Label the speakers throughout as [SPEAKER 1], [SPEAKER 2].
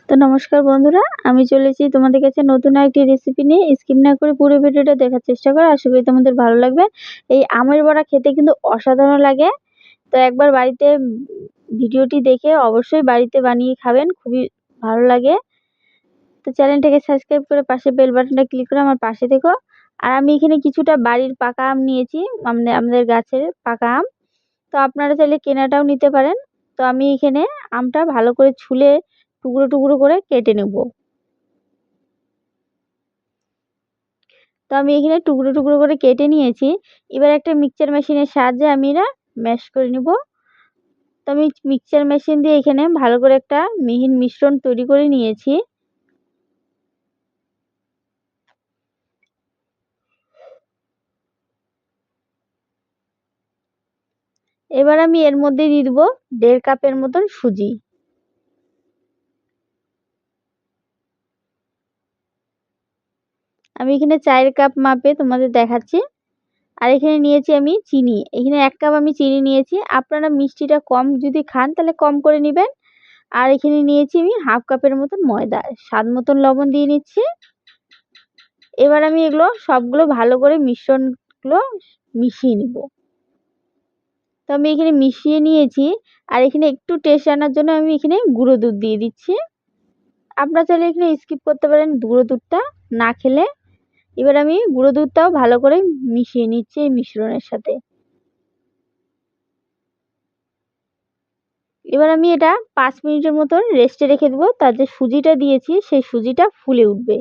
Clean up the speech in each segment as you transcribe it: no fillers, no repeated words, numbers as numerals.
[SPEAKER 1] তো নমস্কার বন্ধুরা, আমি চলে এসেছি তোমাদের কাছে নতুন একটি রেসিপি নিয়ে। স্কিপ না করে পুরো ভিডিওটা দেখার চেষ্টা করো, আশা করি তোমাদের ভালো লাগবে। এই আমের বড়া খেতে কিন্তু অসাধারণ লাগে। তো একবার বাড়িতে ভিডিওটি দেখে অবশ্যই বাড়িতে বানিয়ে খাবেন, খুবই ভালো লাগে। তো চ্যানেলটাকে সাবস্ক্রাইব করে পাশে বেল বাটনটা ক্লিক করে আমার পাশে থেকো। আর আমি এখানে কিছুটা বাড়ির পাকা আম নিয়েছি, আমাদের গাছের পাকা আম। তো আপনারা চাইলে কেনাটাও নিতে পারেন। তো আমি এখানে আমটা ভালো করে ছুলে টুকরো টুকরো করে কেটে নেব। তো আমি এখানে টুকরো টুকরো করে কেটে নিয়েছি। এবার একটা মিক্সচার মেশিনের সাহায্যে আমি এটা ম্যাশ করে নিব। তো আমি মিক্সচার মেশিন দিয়ে এখানে ভালো করে একটা মিহিন মিশ্রণ তৈরি করে নিয়েছি। এবার আমি এর মধ্যে দিয়ে দেবো 1.5 কাপের মতন সুজি। আমি এখানে 4 কাপ মাপে তোমাদের দেখাচ্ছি। আর এখানে নিয়েছি আমি চিনি, এখানে 1 কাপ আমি চিনি নিয়েছি। আপনারা মিষ্টিটা কম যদি খান তাহলে কম করে নেবেন। আর এখানে নিয়েছি আমি 1/2 কাপের মতন ময়দা, স্বাদ মতন লবণ দিয়ে নিচ্ছি। এবার আমি এগুলো সবগুলো ভালো করে মিশ্রণগুলো মিশিয়ে নিব। তো আমি এখানে মিশিয়ে নিয়েছি। আর এখানে একটু টেস্ট আনার জন্য আমি এখানে গুঁড়ো দুধ দিয়ে দিচ্ছি। আপনারা চাইলে এখানে স্কিপ করতে পারেন গুঁড়ো দুধটা না খেলে। এবার আমি গুঁড়ো দুধটাও ভালো করে মিশিয়ে নিচ্ছি এই মিশ্রণের সাথে। এবার আমি এটা 5 মিনিটের মতন রেস্টে রেখে দেবো, তার যে সুজিটা দিয়েছি সেই সুজিটা ফুলে উঠবে।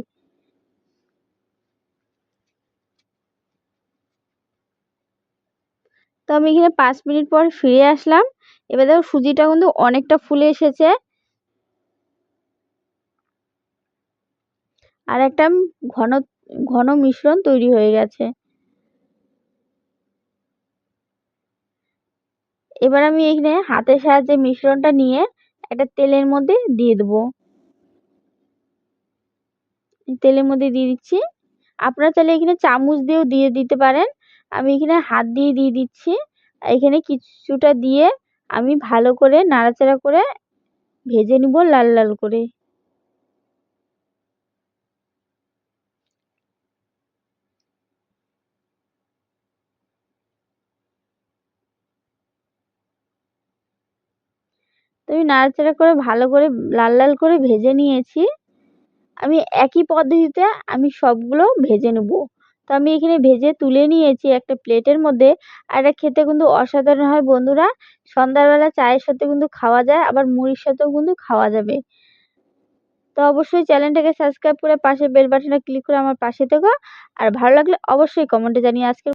[SPEAKER 1] তো আমি এখানে 5 মিনিট পর ফিরে আসলাম। এবার দেখো সুজিটা কিন্তু অনেকটা ফুলে এসেছে। আর একটা ঘন ঘন মিশ্রণ তৈরি হয়ে গেছে। এবার আমি এখানে হাতের সাহায্যে মিশ্রণটা নিয়ে একটা তেলের মধ্যে দিয়ে দেবো। তেলের মধ্যে দিয়ে দিচ্ছি। আপনারা চাইলে এখানে চামচ দিয়েও দিয়ে দিতে পারেন। আমি এখানে হাত দিয়ে দিয়ে দিচ্ছি। এখানে কিছুটা দিয়ে আমি ভালো করে নাড়াচাড়া করে ভেজে নিব লাল লাল করে। তো আমি নাড়াচাড়া করে ভালো করে লাল লাল করে ভেজে নিয়েছি। আমি একই পদ্ধতিতে আমি সবগুলো ভেজে নেব। তো আমি এখানে ভেজে তুলে নিয়েছি একটা প্লেটের মধ্যে। আর এটা খেতে কিন্তু অসাধারণ হয় বন্ধুরা। সন্ধ্যাবেলা চায়ের সাথে কিন্তু খাওয়া যায়, আবার মুড়ির সাথেও কিন্তু খাওয়া যাবে। তো অবশ্যই চ্যানেলটাকে সাবস্ক্রাইব করে পাশে বেল বাটনটা ক্লিক করে আমার পাশে থেকো। আর ভালো লাগলে অবশ্যই কমেন্টে জানিয়ে আজকের